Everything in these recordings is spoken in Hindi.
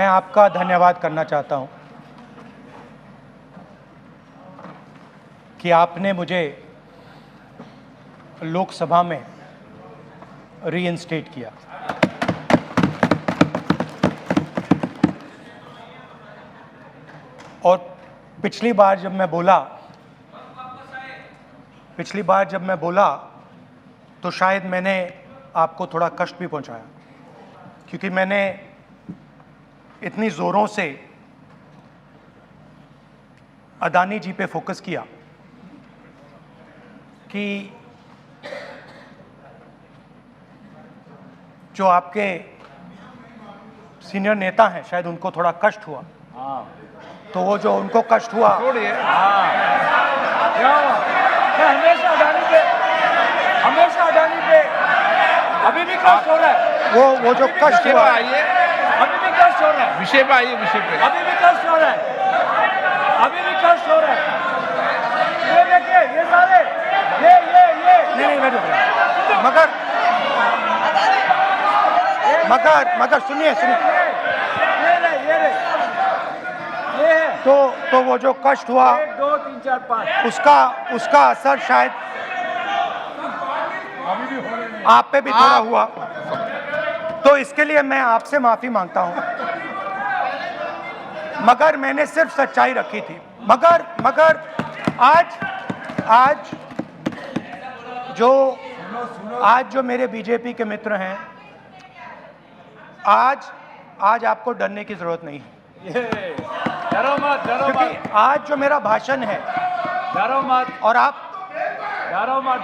मैं आपका धन्यवाद करना चाहता हूं कि आपने मुझे लोकसभा में रीइंस्टेट किया। और पिछली बार जब मैं बोला तो शायद मैंने आपको थोड़ा कष्ट भी पहुंचाया, क्योंकि मैंने इतनी ज़ोरों से अदानी जी पे फोकस किया कि जो आपके सीनियर नेता हैं शायद उनको थोड़ा कष्ट हुआ। तो वो जो उनको कष्ट हुआ, हमेशा अडानी पे अभी भी कष्ट हो रहा है। वो जो कष्ट हुआ, अभी भी कष्ट हो रहा है। विषय पे आइए, विषय पे। अभी भी कष्ट हो रहा है। अभी भी कष्ट हो रहा है। ये देखिए, ये सारे नहीं मगर सुनिए ये है। तो वो जो कष्ट हुआ 1 2 3 4 5 उसका असर शायद आप पे भी थोड़ा हुआ। तो इसके लिए मैं आपसे माफी मांगता हूं, मगर मैंने सिर्फ सच्चाई रखी थी। मगर आज जो मेरे बीजेपी के मित्र हैं, आज आपको डरने की जरूरत नहीं है, डरो मत, क्योंकि आज जो मेरा भाषण है, डरो मत, और आप डरो मत।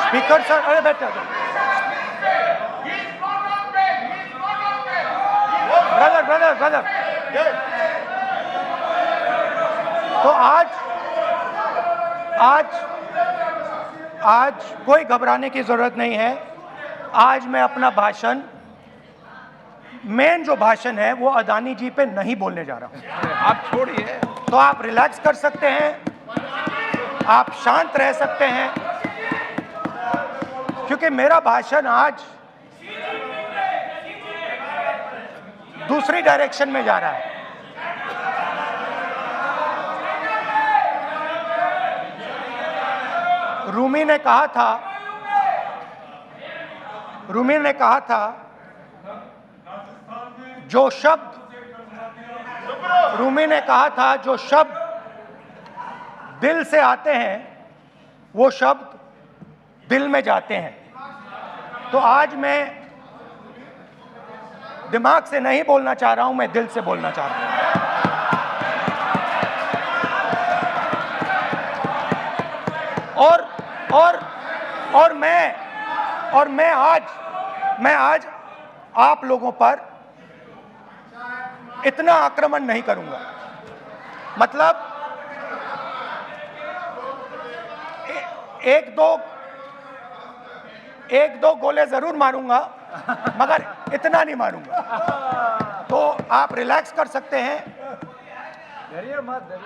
स्पीकर सर, अरे बैठो ब्रदर। तो आज कोई घबराने की जरूरत नहीं है। आज मैं अपना भाषण, मेन जो भाषण है वो अदानी जी पे नहीं बोलने जा रहा हूं। आप छोड़िए, तो आप रिलैक्स कर सकते हैं, आप शांत रह सकते हैं, क्योंकि मेरा भाषण आज दूसरी डायरेक्शन में जा रहा है। रूमी ने कहा था जो शब्द दिल से आते हैं वो शब्द दिल में जाते हैं। तो आज मैं दिमाग से नहीं बोलना चाह रहा हूं, मैं दिल से बोलना चाह रहा हूं। और मैं आज आप लोगों पर इतना आक्रमण नहीं करूंगा। मतलब एक दो गोले जरूर मारूंगा, मगर इतना नहीं मारूंगा। तो आप रिलैक्स कर सकते हैं। डरिए मत।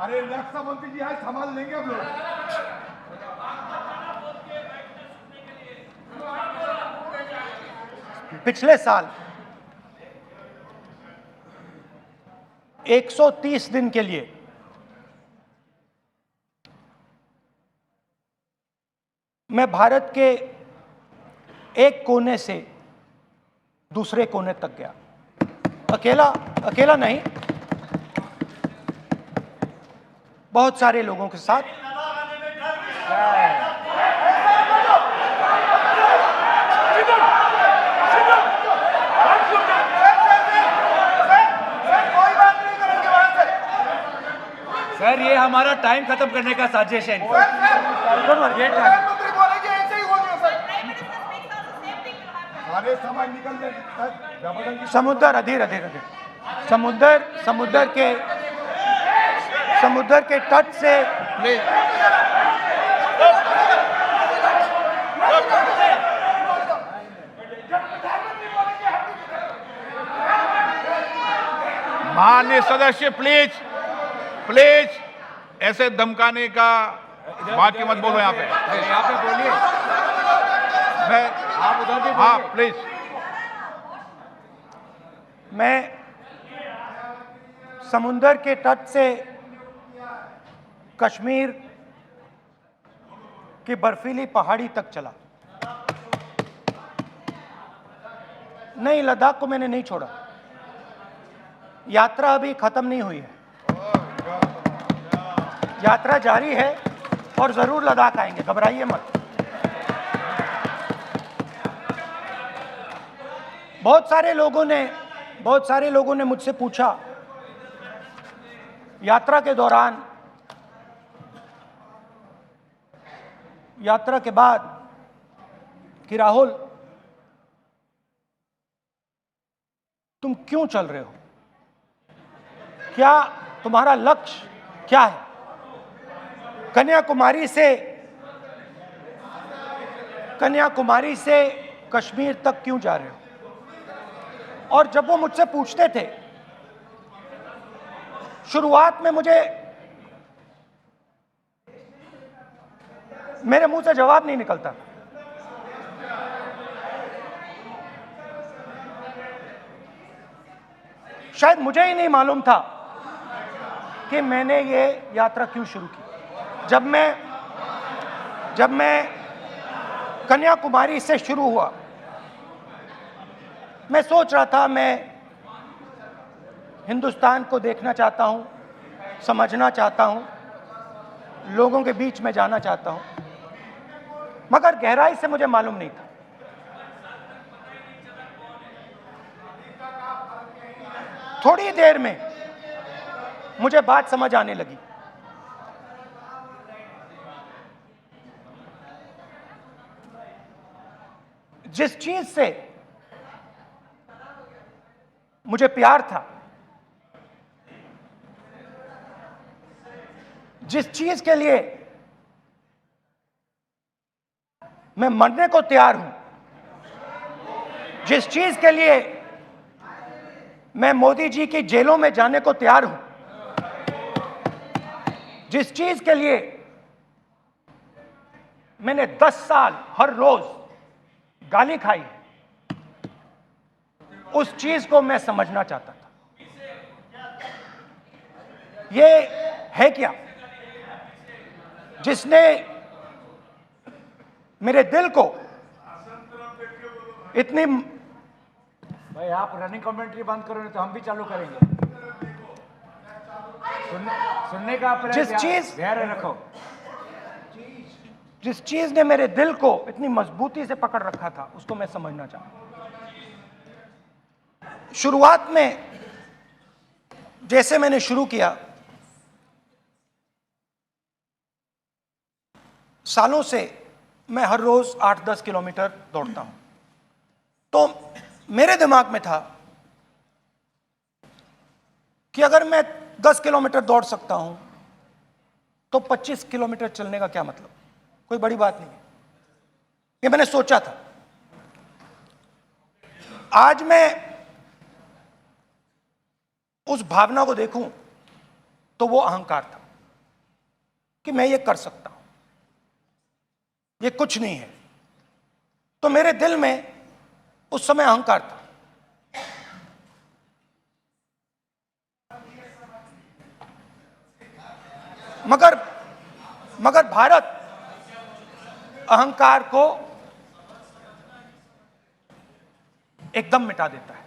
अरे रक्षा मंत्री जी आज संभाल लेंगे हम लोग। पिछले साल 130 दिन के लिए मैं भारत के एक कोने से दूसरे कोने तक गया, अकेला नहीं, बहुत सारे लोगों के साथ। सर, ये हमारा टाइम खत्म करने का साजिश है इनका। प्रधानमंत्री बोलेंगे ऐसे ही होंगे सर। सारे समाज निकलने तक समुद्र अधीर समुद्र के तट से माननीय सदस्य प्लीज प्लीज ऐसे धमकाने का वाक्य मत बोलो यहाँ पे। यहाँ पे बोलिए, मैं आप उधर भी हाँ बोलिए। प्लीज। मैं समुंदर के तट से कश्मीर की बर्फीली पहाड़ी तक चला। नहीं, लद्दाख को मैंने नहीं छोड़ा। यात्रा अभी खत्म नहीं हुई है, यात्रा जारी है और जरूर लद्दाख आएंगे, घबराइए मत। बहुत सारे लोगों ने मुझसे पूछा यात्रा के दौरान, यात्रा के बाद कि राहुल तुम क्यों चल रहे हो, क्या तुम्हारा लक्ष्य क्या है, कन्याकुमारी से कश्मीर तक क्यों जा रहे हो। और जब वो मुझसे पूछते थे, शुरुआत में मेरे मुंह से जवाब नहीं निकलता। शायद मुझे ही नहीं मालूम था कि मैंने ये यात्रा क्यों शुरू की। जब मैं कन्याकुमारी से शुरू हुआ, मैं सोच रहा था मैं हिंदुस्तान को देखना चाहता हूं, समझना चाहता हूं, लोगों के बीच में जाना चाहता हूं, मगर गहराई से मुझे मालूम नहीं था। थोड़ी देर में मुझे बात समझ आने लगी। जिस चीज से मुझे प्यार था, जिस चीज के लिए मैं मरने को तैयार हूं, जिस चीज के लिए मैं मोदी जी की जेलों में जाने को तैयार हूं, जिस चीज के लिए मैंने 10 साल हर रोज गाली खाई, उस चीज को मैं समझना चाहता था। ये है क्या जिसने मेरे दिल को इतनी। भाई आप रनिंग कमेंट्री बंद करो, नहीं तो हम भी चालू करेंगे। सुनने का अपना धैर्य रखो। जिस चीज ने मेरे दिल को इतनी मजबूती से पकड़ रखा था, उसको मैं समझना चाहता। शुरुआत में जैसे मैंने शुरू किया, सालों से मैं हर रोज 8-10 किलोमीटर दौड़ता हूं। तो मेरे दिमाग में था कि अगर मैं 10 किलोमीटर दौड़ सकता हूं तो 25 किलोमीटर चलने का क्या मतलब, कोई बड़ी बात नहीं है। ये मैंने सोचा था। आज मैं उस भावना को देखूं तो वो अहंकार था कि मैं ये कर सकता हूं, ये कुछ नहीं है। तो मेरे दिल में उस समय अहंकार था। मगर भारत अहंकार को एकदम मिटा देता है,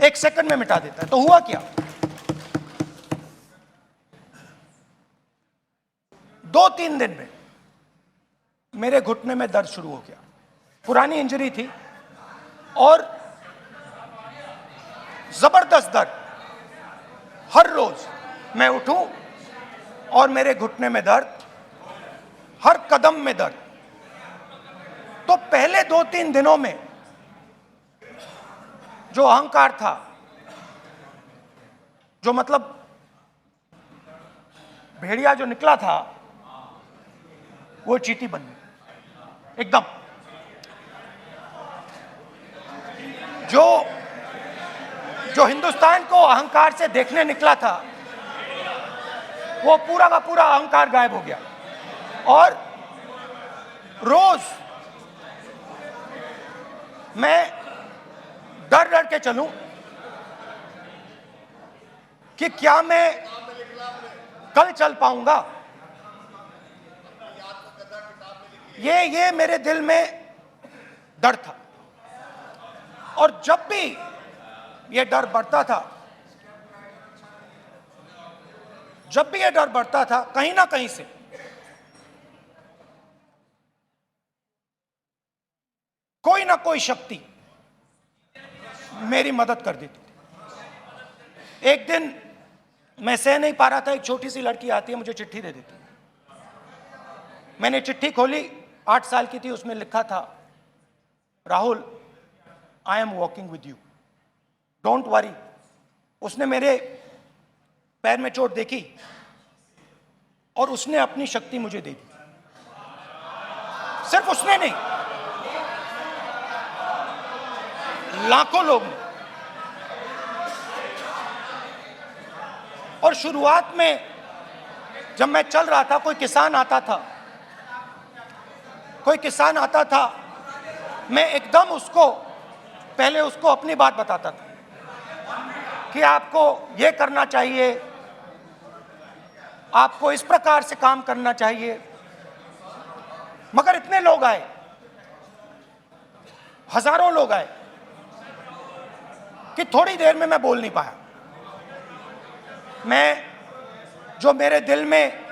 1 सेकंड में मिटा देता है। तो हुआ क्या, 2-3 दिन में मेरे घुटने में दर्द शुरू हो गया। पुरानी इंजरी थी और जबरदस्त दर्द। हर रोज मैं उठूं और मेरे घुटने में दर्द, हर कदम में दर्द। तो पहले 2-3 दिनों में जो अहंकार था, जो मतलब भेड़िया जो निकला था, वो चींटी बन गई एकदम। जो हिंदुस्तान को अहंकार से देखने निकला था, वो पूरा का पूरा अहंकार गायब हो गया। और रोज मैं डर डर के चलूं कि क्या मैं कल चल पाऊंगा। ये मेरे दिल में डर था। और जब भी ये डर बढ़ता था, कहीं ना कहीं से कोई ना कोई शक्ति मेरी मदद कर देती थी। एक दिन मैं सह नहीं पा रहा था, एक छोटी सी लड़की आती है, मुझे चिट्ठी दे देती है। मैंने चिट्ठी खोली, 8 साल की थी, उसमें लिखा था, Rahul, I am walking with you, don't worry. उसने मेरे पैर में चोट देखी और उसने अपनी शक्ति मुझे दे दी। सिर्फ उसने नहीं, लाखों लोग ने। और शुरुआत में जब मैं चल रहा था, कोई किसान आता था, मैं एकदम पहले उसको अपनी बात बताता था कि आपको ये करना चाहिए, आपको इस प्रकार से काम करना चाहिए। मगर इतने लोग आए, हजारों लोग आए, कि थोड़ी देर में मैं बोल नहीं पाया। जो मेरे दिल में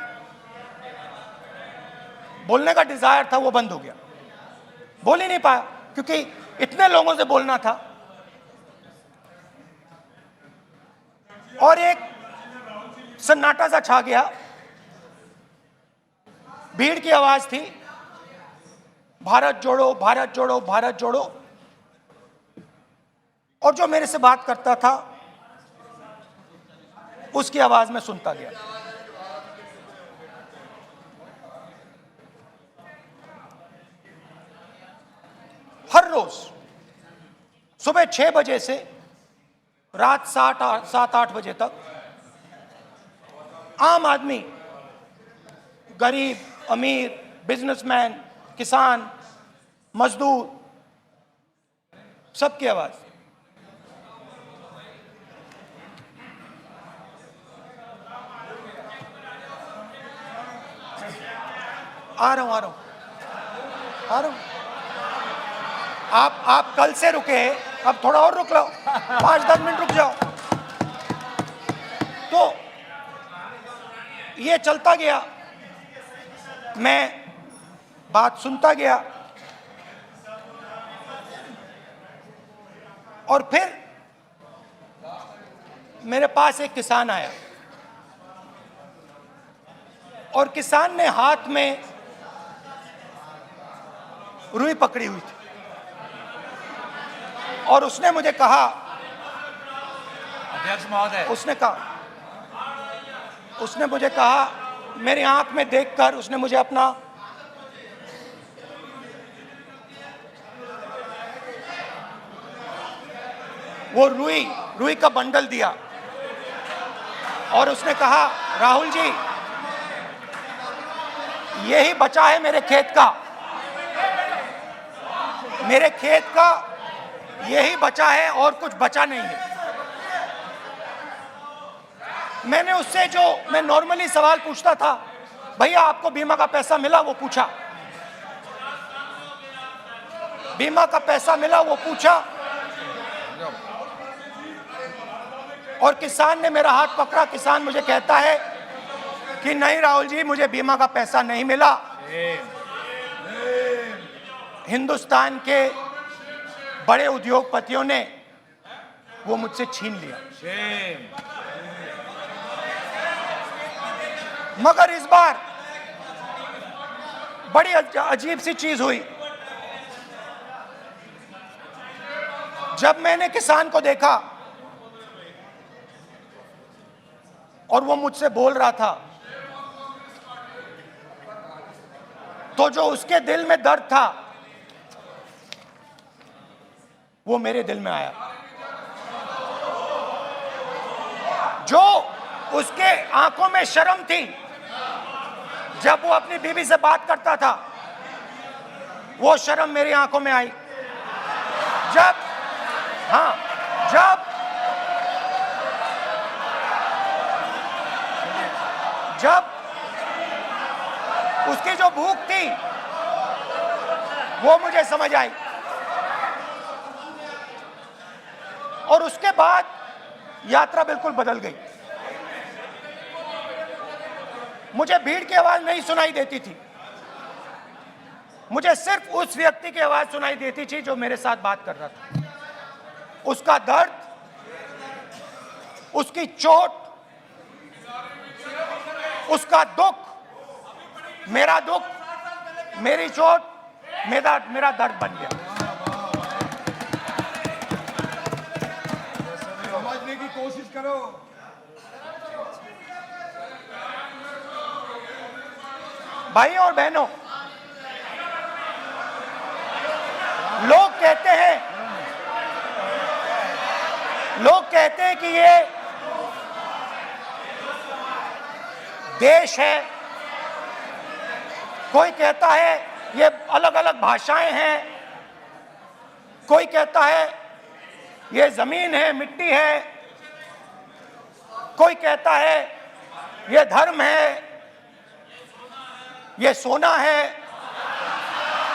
बोलने का डिजायर था, वो बंद हो गया। बोल ही नहीं पाया, क्योंकि इतने लोगों से बोलना था। और एक सन्नाटा सा छा गया, भीड़ की आवाज थी, भारत जोड़ो, भारत जोड़ो, भारत जोड़ो। और जो मेरे से बात करता था, उसकी आवाज में सुनता गया। हर रोज सुबह 6 बजे से रात 7-8 बजे तक आम आदमी, गरीब, अमीर, बिजनेसमैन, किसान, मजदूर, सबकी आवाज। आ रहा हूं। आप कल से रुके, अब थोड़ा और रुक लो, 5-10 मिनट रुक जाओ। तो ये चलता गया, मैं बात सुनता गया। और फिर मेरे पास एक किसान आया, और किसान ने हाथ में रुई पकड़ी हुई थी, और उसने मुझे कहा, अध्यक्ष महोदय, उसने मुझे कहा, मेरी आंख में देखकर उसने मुझे अपना वो रुई का बंडल दिया, और उसने कहा, राहुल जी, यही बचा है मेरे खेत का, यही बचा है, और कुछ बचा नहीं है। मैंने उससे, जो मैं नॉर्मली सवाल पूछता था, भैया आपको बीमा का पैसा मिला, वो पूछा। बीमा का पैसा मिला, वो पूछा। और किसान ने मेरा हाथ पकड़ा। किसान मुझे कहता है कि नहीं राहुल जी, मुझे बीमा का पैसा नहीं मिला, हिंदुस्तान के बड़े उद्योगपतियों ने वो मुझसे छीन लिया। मगर इस बार बड़ी अजीब सी चीज हुई। जब मैंने किसान को देखा और वो मुझसे बोल रहा था, तो जो उसके दिल में दर्द था, वो मेरे दिल में आया। जो उसके आंखों में शर्म थी जब वो अपनी बीवी से बात करता था, वो शर्म मेरी आंखों में आई जब जब उसकी जो भूख थी वो मुझे समझ आई। और उसके बाद यात्रा बिल्कुल बदल गई। मुझे भीड़ की आवाज नहीं सुनाई देती थी, मुझे सिर्फ उस व्यक्ति की आवाज सुनाई देती थी जो मेरे साथ बात कर रहा था। उसका दर्द, उसकी चोट, उसका दुख, मेरा दुख, मेरी चोट, मेरा दर्द बन गया। समझने की कोशिश करो। भाई और बहनों, लोग कहते हैं कि ये देश है, कोई कहता है ये अलग अलग भाषाएं हैं, कोई कहता है ये जमीन है, मिट्टी है, कोई कहता है ये धर्म है, ये सोना है,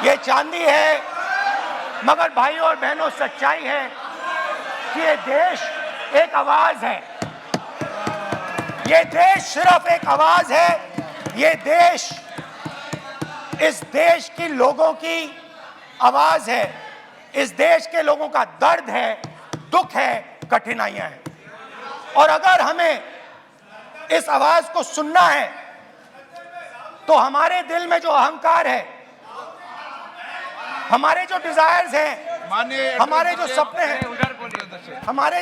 ये चांदी है। मगर भाई और बहनों, सच्चाई है कि ये देश एक आवाज है। ये देश सिर्फ एक आवाज है। ये देश, इस देश की लोगों की आवाज है। इस देश के लोगों का दर्द है, दुख है, कठिनाइयां हैं। और अगर हमें इस आवाज को सुनना है तो हमारे दिल में जो अहंकार है, हमारे जो डिजायर्स हैं, हमारे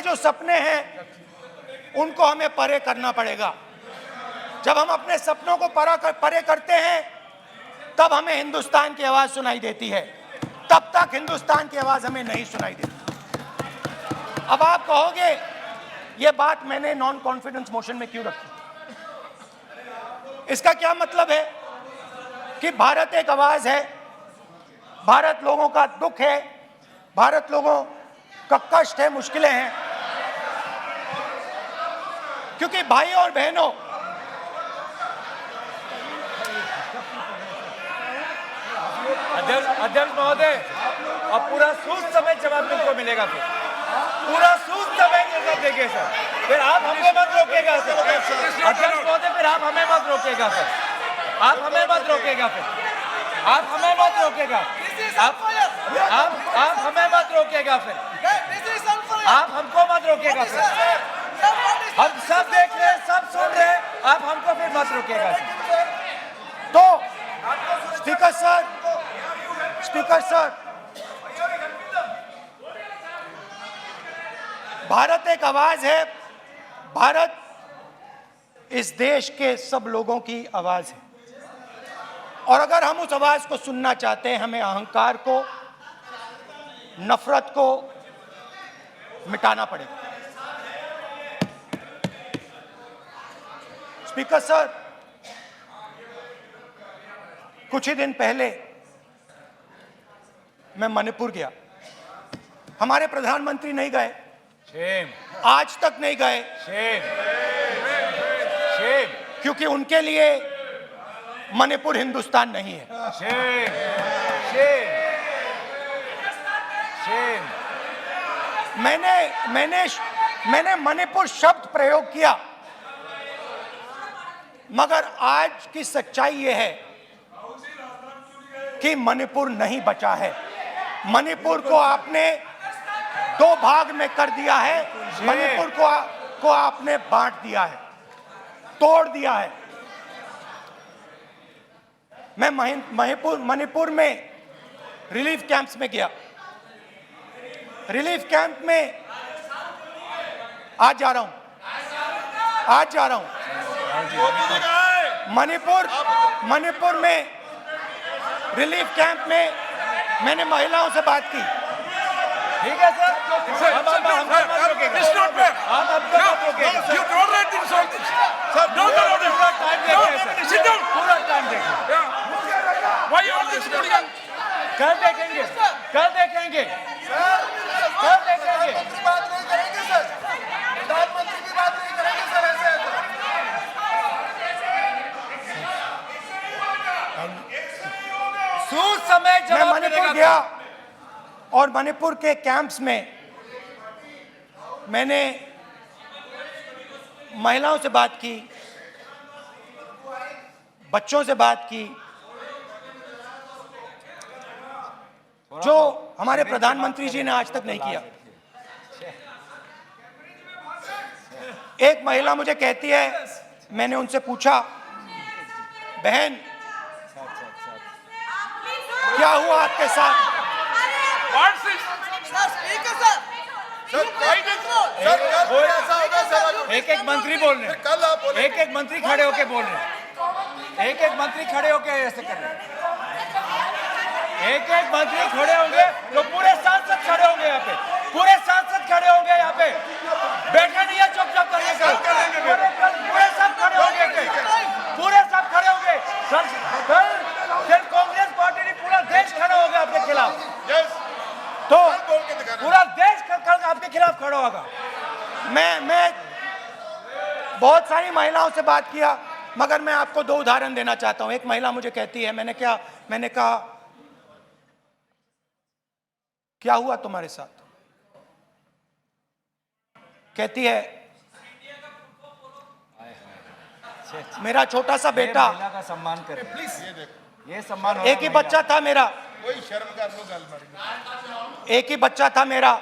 जो सपने हैं, उनको हमें परे करना पड़ेगा। जब हम अपने सपनों को परे करते हैं तब हमें हिंदुस्तान की आवाज सुनाई देती है, तब तक हिंदुस्तान की आवाज हमें नहीं सुनाई देती। अब आप कहोगे ये बात मैंने नॉन कॉन्फिडेंस मोशन में क्यों रखी? इसका क्या मतलब है कि भारत एक आवाज है, भारत लोगों का दुख है, भारत लोगों का कष्ट है, मुश्किलें हैं। क्योंकि भाई और बहनों, अध्यक्ष महोदय, अब पूरा सूद समय जवाब तुमको मिलेगा, फिर पूरा सूद समय जवाब देंगे सर। फिर आप हमें मत रोकेगा सर। अध्यक्ष महोदय, फिर आप हमें मत रोकेगा सर। आप हमें मत रोकेगा, फिर आप हमें मत रोकेगा। आप हमें मत रोकेगा, फिर आप हमको मत रोकेगा। फिर हम सब देख रहे हैं, सब सुन रहे हैं, आप हमको फिर मत रोकेगा। तो स्पीकर सर, भारत एक आवाज है। भारत इस देश के सब लोगों की आवाज है। और अगर हम उस आवाज को सुनना चाहते हैं, हमें अहंकार को, नफरत को मिटाना पड़ेगा। स्पीकर सर, कुछ ही दिन पहले मैं मणिपुर गया। हमारे प्रधानमंत्री नहीं गए, आज तक नहीं गए, क्योंकि उनके लिए मणिपुर हिंदुस्तान नहीं है। मैंने मणिपुर शब्द प्रयोग किया, मगर आज की सच्चाई यह है कि मणिपुर नहीं बचा है। मणिपुर को आपने दो भाग में कर दिया है। मणिपुर को आपने बांट दिया है, तोड़ दिया है। मैं मणिपुर में रिलीफ कैंप्स में गया। रिलीफ कैंप में आज जा रहा हूं। मणिपुर में रिलीफ कैंप में मैंने महिलाओं से बात की। ठीक है सर, अब आप हमको मत रोकिएगा। It's not fair. आप हमको No, मत रोकिएगा। no, you don't let him solve this. Sir, no, no, no, पूरा टाइम no, देखिए सर, sit down. पूरा टाइम देखिए। Yeah. Why you always excluding? कल देखेंगे, कल देखेंगे, कल देखेंगे। प्रधानमंत्री बात नहीं करेंगे सर, प्रधानमंत्री की बात नहीं करेंगे सर ऐसे तो। सूद समय मैं जवाब मणिपुर मिलेगा। गया और मणिपुर के कैंप्स में मैंने महिलाओं से बात की, बच्चों से बात की, जो हमारे प्रधानमंत्री जी ने आज तक नहीं किया। एक महिला मुझे कहती है, मैंने उनसे पूछा, बहन क्या हुआ आपके साथ? What's this? सर कल ऐसा होगा सर, एक एक मंत्री बोल रहे हैं, कल आप बोले एक एक मंत्री खड़े होके बोल रहे हैं, एक एक मंत्री खड़े होके ऐसे कर रहे हैं, एक एक मंत्री खड़े होंगे तो पूरे सांसद खड़े होंगे यहाँ पे, पूरे सांसद खड़े होंगे यहाँ पे, बैठे नहीं है चुपचाप करिए पूरे सब खड़े होंगे, पूरे सब खड़े होंगे कल कांग्रेस पार्टी ने पूरा देश खड़ा होगा आपके खिलाफ, तो पूरा देश कल आपके खिलाफ खड़ा होगा। मैं बहुत सारी महिलाओं से बात किया, मगर मैं आपको दो उदाहरण देना चाहता हूं। एक महिला मुझे कहती है, मैंने कहा क्या हुआ तुम्हारे साथ? कहती है मेरा छोटा सा बेटा, महिला का सम्मान करें प्लीज, ये सम्मान एक ही बच्चा था मेरा, कोई शर्म कर लो गल मारी। एक ही बच्चा था मेरा,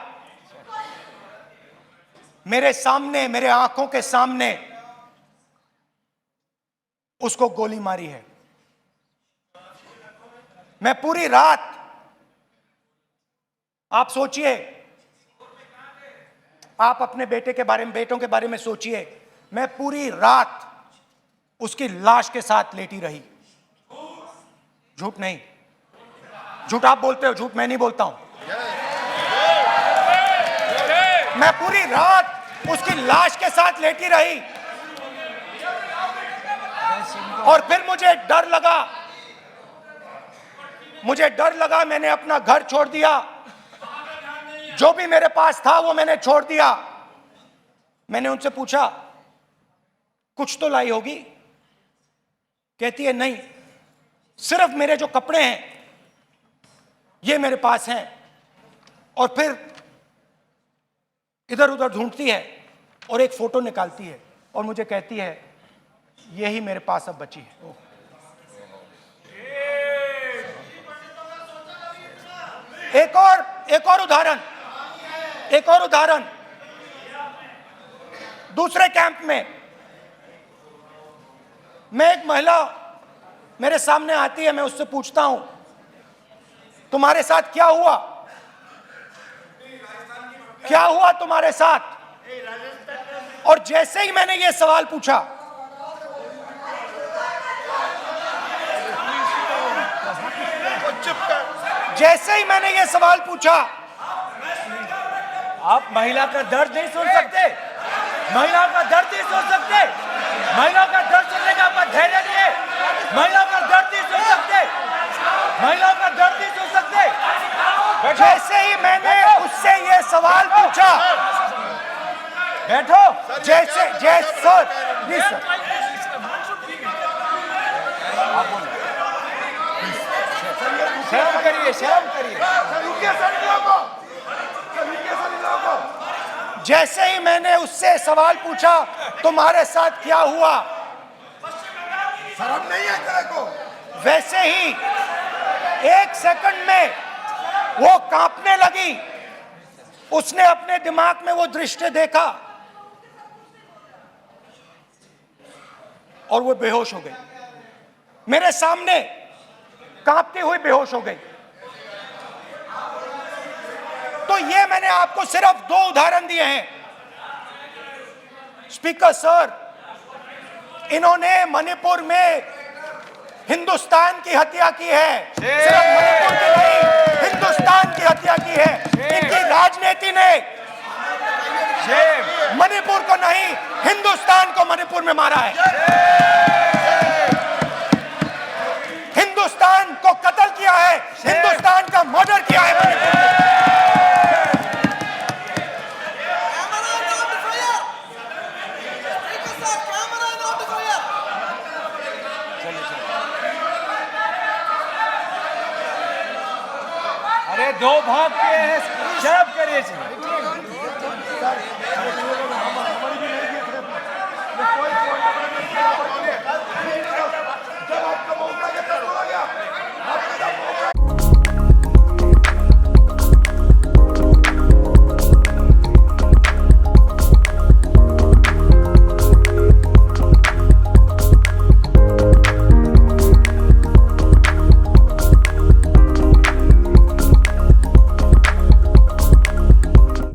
मेरे सामने, मेरे आंखों के सामने उसको गोली मारी है। मैं पूरी रात, आप सोचिए, आप अपने बेटे के बारे में, बेटों के बारे में सोचिए, मैं पूरी रात उसकी लाश के साथ लेटी रही। झूठ नहीं, झूठ आप बोलते हो, झूठ मैं नहीं बोलता हूं। मैं पूरी रात उसकी लाश के साथ लेटी रही और फिर मुझे डर लगा, मैंने अपना घर छोड़ दिया, जो भी मेरे पास था वो मैंने छोड़ दिया। मैंने उनसे पूछा कुछ तो लाई होगी? कहती है नहीं, सिर्फ मेरे जो कपड़े हैं ये मेरे पास हैं। और फिर इधर उधर ढूंढती है और एक फोटो निकालती है और मुझे कहती है यही मेरे पास अब बची है। एक और उदाहरण, दूसरे कैंप में मैं, एक महिला मेरे सामने आती है, मैं उससे पूछता हूं तुम्हारे साथ क्या हुआ? क्या हुआ तुम्हारे साथ? और जैसे ही मैंने ये सवाल पूछा, जैसे ही मैंने ये सवाल पूछा, आप महिला का दर्द नहीं सुन सकते, महिला का दर्द नहीं सुन सकते, महिला का दर्द सुनने का आपका धैर्य नहीं है, महिला का दर्द नहीं सुन सकते, महिला का दर्द नहीं सुन सकते। जैसे ही मैंने उससे ये सवाल पूछा, बैठो, सर प्लीज सर, शर्म करिए, शर्म करिए। जैसे ही मैंने उससे सवाल पूछा तुम्हारे साथ क्या हुआ, शर्म नहीं है तेरे को? वैसे ही एक सेकंड में वो कांपने लगी। उसने अपने दिमाग में वो दृश्य देखा और वो बेहोश हो गई मेरे सामने, कांपती हुई बेहोश हो गई। तो ये मैंने आपको सिर्फ दो उदाहरण दिए हैं। स्पीकर सर, इन्होंने मणिपुर में हिंदुस्तान की हत्या की है, सिर्फ मणिपुर की नहीं, हिंदुस्तान की हत्या की है। इनकी राज मणिपुर को नहीं, हिंदुस्तान को मणिपुर में मारा है। हिंदुस्तान को कत्ल किया है, हिंदुस्तान का मर्डर किया है मणिपुर में। अरे दो भाग के हैं, शराब करिए जी। जब आपका मौका